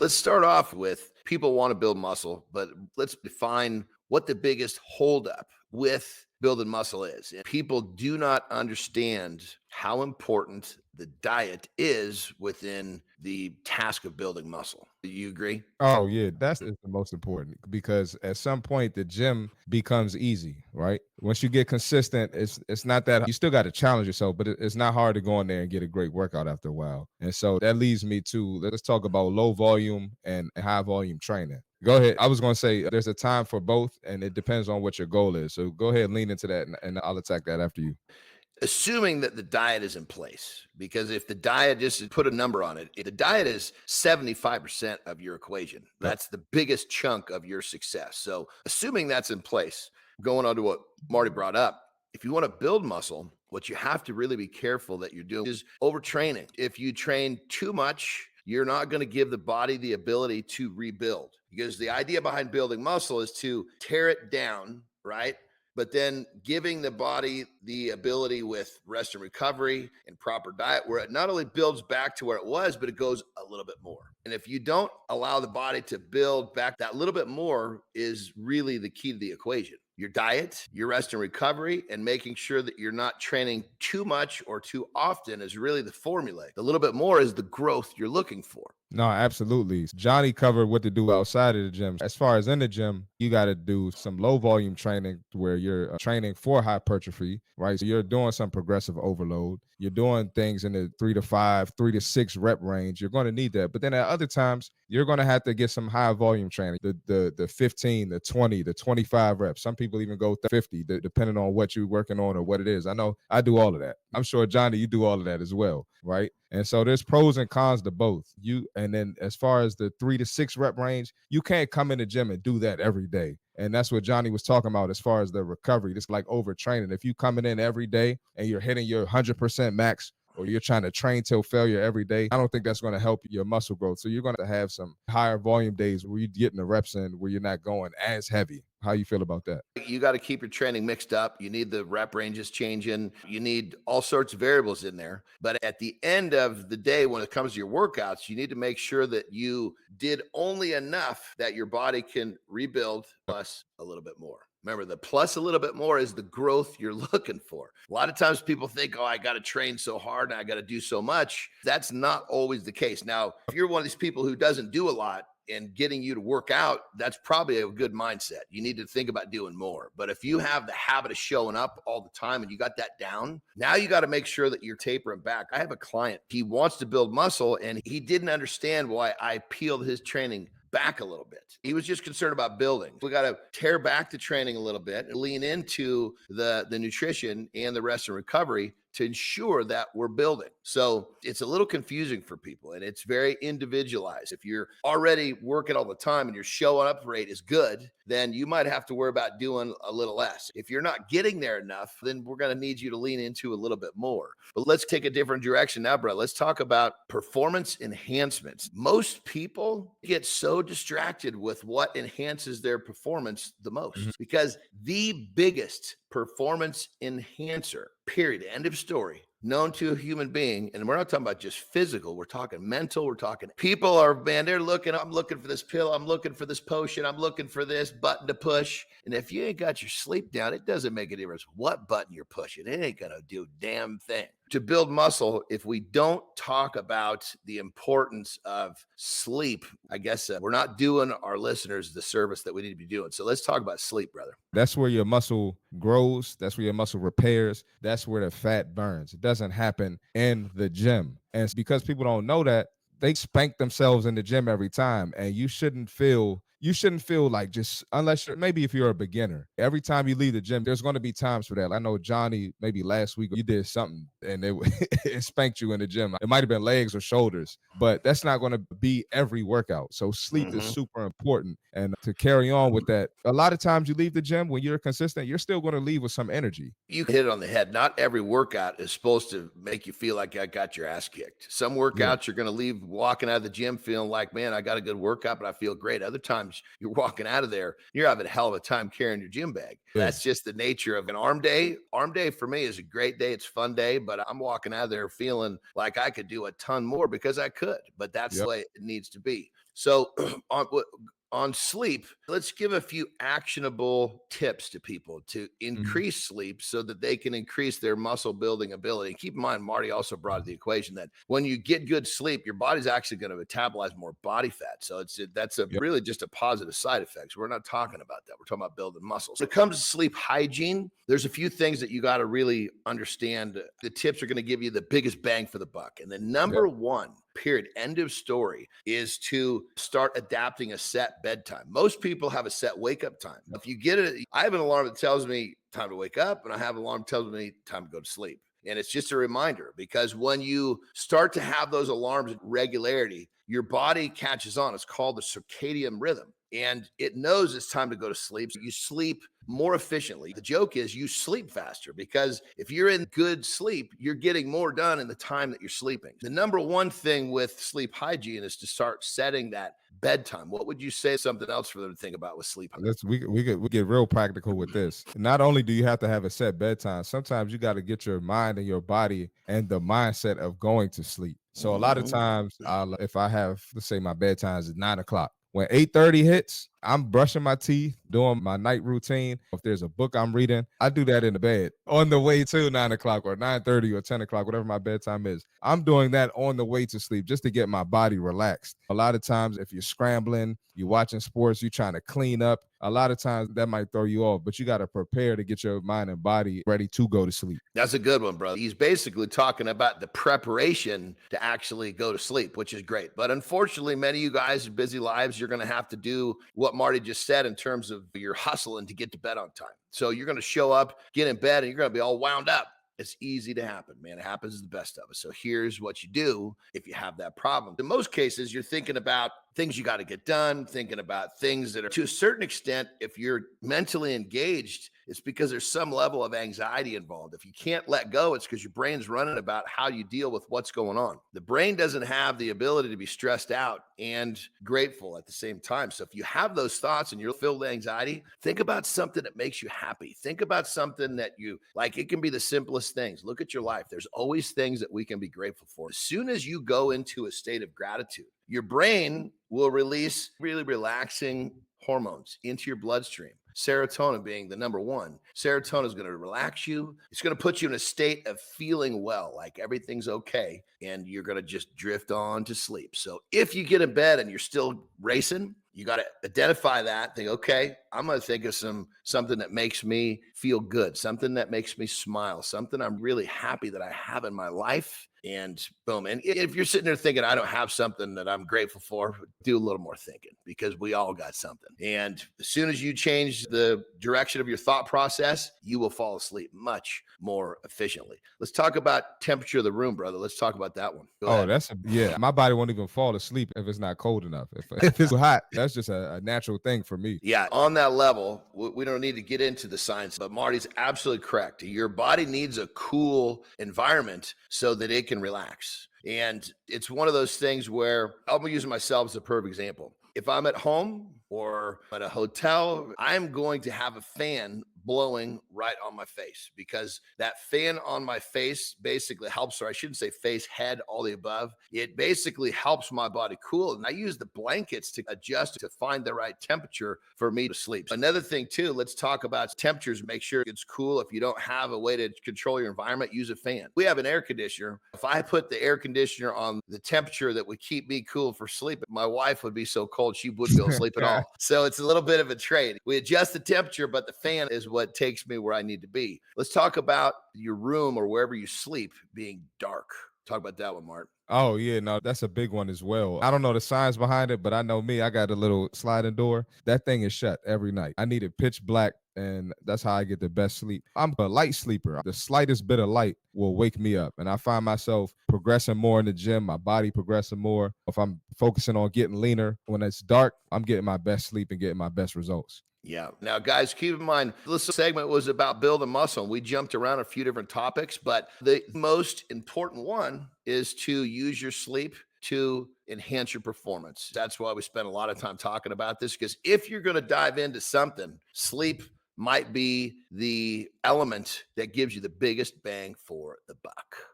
Let's start off with people want to build muscle, but let's define what the biggest holdup with building muscle is. And people do not understand how important the diet is within the task of building muscle. Do you agree? Oh yeah, that's is the most important because at some point the gym becomes easy, right? Once you get consistent, it's not that you still got to challenge yourself, but it's not hard to go in there and get a great workout after a while. And so that leads me to let's talk about low volume and high volume training. Go ahead. I was going to say there's a time for both, and it depends on what your goal is. So go ahead, lean into that, and I'll attack that after you. Assuming that the diet is in place, because if the diet, just put a number on it, if the diet is 75% of your equation. Yep. That's the biggest chunk of your success. So assuming that's in place, going on to what Marty brought up, if you want to build muscle, what you have to really be careful that you're doing is overtraining. If you train too much, you're not going to give the body the ability to rebuild, because the idea behind building muscle is to tear it down, right? But then giving the body the ability with rest and recovery and proper diet, where it not only builds back to where it was, but it goes a little bit more. And if you don't allow the body to build back, that little bit more is really the key to the equation. Your diet, your rest and recovery, and making sure that you're not training too much or too often is really the formula. The little bit more is the growth you're looking for. No, absolutely. Johnny covered what to do outside of the gym. As far as in the gym, you got to do some low volume training where you're training for hypertrophy, right? So you're doing some progressive overload. You're doing things in the 3 to 5, 3 to 6 rep range. You're going to need that. But then at other times, you're going to have to get some high volume training, the 15, the 20, the 25 reps. Some people even go 50, depending on what you're working on or what it is. I know I do all of that. I'm sure, Johnny, you do all of that as well, right? And so there's pros and cons to both. And then as far as the 3 to 6 rep range, you can't come in the gym and do that every day. And that's what Johnny was talking about as far as the recovery. It's like overtraining. If you coming in every day and you're hitting your 100% max, or you're trying to train till failure every day, I don't think that's going to help your muscle growth. So you're going to have some higher volume days where you're getting the reps in, where you're not going as heavy. How you feel about that? You got to keep your training mixed up. You need the rep ranges changing. You need all sorts of variables in there. But at the end of the day, when it comes to your workouts, you need to make sure that you did only enough that your body can rebuild plus a little bit more. Remember, the plus a little bit more is the growth you're looking for. A lot of times people think, oh, I got to train so hard and I got to do so much. That's not always the case. Now, if you're one of these people who doesn't do a lot, and getting you to work out, that's probably a good mindset. You need to think about doing more. But if you have the habit of showing up all the time and you got that down, now you got to make sure that you're tapering back. I have a client, he wants to build muscle and he didn't understand why I peeled his training back a little bit. He was just concerned about building. We got to tear back the training a little bit and lean into the nutrition and the rest and recovery to ensure that we're building. So it's a little confusing for people and it's very individualized. If you're already working all the time and your showing up rate is good, then you might have to worry about doing a little less. If you're not getting there enough, then we're going to need you to lean into a little bit more. But let's take a different direction now, bro. Let's talk about performance enhancements. Most people get so distracted with what enhances their performance the most because the biggest performance enhancer, period, end of story, known to a human being, and we're not talking about just physical, we're talking mental, we're talking people are, man, they're looking, I'm looking for this pill, I'm looking for this potion, I'm looking for this button to push. And if you ain't got your sleep down, it doesn't make a difference what button you're pushing. It ain't gonna do a damn thing. To build muscle, if we don't talk about the importance of sleep, I guess we're not doing our listeners the service that we need to be doing. So let's talk about sleep, brother. That's where your muscle grows. That's where your muscle repairs. That's where the fat burns. It doesn't happen in the gym. And it's because people don't know that, they spank themselves in the gym every time. And you shouldn't feel like, just unless you're, maybe if you're a beginner, every time you leave the gym, there's going to be times for that. I know, Johnny, maybe last week you did something and it, it spanked you in the gym. It might have been legs or shoulders, but that's not going to be every workout. So sleep is super important. And to carry on with that, a lot of times you leave the gym, when you're consistent, you're still going to leave with some energy. You hit it on the head. Not every workout is supposed to make you feel like I got your ass kicked. Some Yeah. workouts you're going to leave walking out of the gym feeling like, man, I got a good workout, but I feel great. Other times you're walking out of there, you're having a hell of a time carrying your gym bag. Yeah. That's just the nature of an arm day. Arm day for me is a great day. It's a fun day, but I'm walking out of there feeling like I could do a ton more because I could, but that's the Yep. way it needs to be. So on on sleep, let's give a few actionable tips to people to Mhm. increase sleep so that they can increase their muscle building ability. And keep in mind, Marty also brought the equation that when you get good sleep, your body's actually going to metabolize more body fat. So that's a Yep. really just a positive side effect. So we're not talking about that. We're talking about building muscles. When it comes to sleep hygiene, there's a few things that you got to really understand. The tips are going to give you the biggest bang for the buck. And the Yep. number one, period, end of story, is to start adapting a set bedtime. Most people have a set wake up time. If you get it, I have an alarm that tells me time to wake up, and I have an alarm that tells me time to go to sleep. And it's just a reminder, because when you start to have those alarms at regularity, your body catches on. It's called the circadian rhythm, and it knows it's time to go to sleep. So you sleep more efficiently. The joke is you sleep faster, because if you're in good sleep, you're getting more done in the time that you're sleeping. The number one thing with sleep hygiene is to start setting that bedtime. What would you say something else for them to think about with sleep hygiene? We get real practical with this. Not only do you have to have a set bedtime, sometimes you got to get your mind and your body and the mindset of going to sleep. So a lot of Mhm. times, if I have, let's say my bedtime is at 9 o'clock, when 8:30 hits, I'm brushing my teeth, doing my night routine. If there's a book I'm reading, I do that in the bed on the way to 9 o'clock or 9:30 or 10 o'clock, whatever my bedtime is. I'm doing that on the way to sleep just to get my body relaxed. A lot of times, if you're scrambling, you're watching sports, you're trying to clean up, a lot of times that might throw you off, but you got to prepare to get your mind and body ready to go to sleep. That's a good one, bro. He's basically talking about the preparation to actually go to sleep, which is great. But unfortunately, many of you guys in busy lives, you're going to have to do what Marty just said in terms of your hustling to get to bed on time. So you're going to show up, get in bed, and you're going to be all wound up. It's easy to happen, man. It happens to the best of us. So here's what you do if you have that problem. In most cases, you're thinking about things you got to get done, thinking about things that are, to a certain extent, if you're mentally engaged, it's because there's some level of anxiety involved. If you can't let go, it's because your brain's running about how you deal with what's going on. The brain doesn't have the ability to be stressed out and grateful at the same time. So if you have those thoughts and you're filled with anxiety, think about something that makes you happy. Think about something that you like. It can be the simplest things. Look at your life. There's always things that we can be grateful for. As soon as you go into a state of gratitude, your brain will release really relaxing hormones into your bloodstream. Serotonin being the number one. Serotonin is going to relax you. It's going to put you in a state of feeling well, like everything's okay, and you're going to just drift on to sleep. So if you get in bed and you're still racing, you got to identify that. Think, okay, I'm going to think of something that makes me feel good, something that makes me smile, something I'm really happy that I have in my life. And boom. And if you're sitting there thinking, I don't have something that I'm grateful for, do a little more thinking, because we all got something. And as soon as you change the direction of your thought process, you will fall asleep much more efficiently. Let's talk about temperature of the room, brother. Let's talk about that one. Go Oh, ahead. yeah. My body won't even fall asleep if it's not cold enough. If it's hot, that's just a natural thing for me. Yeah, on that level, we don't need to get into the science, but Marty's absolutely correct. Your body needs a cool environment so that it can relax. And it's one of those things where I'm using myself as a perfect example. If I'm at home or at a hotel, I'm going to have a fan blowing right on my face, because that fan on my face basically helps, or I shouldn't say face, head, all the above. It basically helps my body cool. And I use the blankets to adjust to find the right temperature for me to sleep. Another thing too, let's talk about temperatures. Make sure it's cool. If you don't have a way to control your environment, use a fan. We have an air conditioner. If I put the air conditioner on the temperature that would keep me cool for sleep, my wife would be so cold she wouldn't be able to sleep at all. So it's a little bit of a trade. We adjust the temperature, but the fan is what takes me where I need to be. Let's talk about your room or wherever you sleep being dark. Talk about that one, Mark. Oh yeah, no, that's a big one as well. I don't know the science behind it, but I know me, I got a little sliding door. That thing is shut every night. I need it pitch black, and that's how I get the best sleep. I'm a light sleeper. The slightest bit of light will wake me up, and I find myself progressing more in the gym, my body progressing more. If I'm focusing on getting leaner, when it's dark, I'm getting my best sleep and getting my best results. Yeah. Now, guys, keep in mind, this segment was about building muscle. We jumped around a few different topics, but the most important one is to use your sleep to enhance your performance. That's why we spend a lot of time talking about this, because if you're going to dive into something, sleep might be the element that gives you the biggest bang for the buck.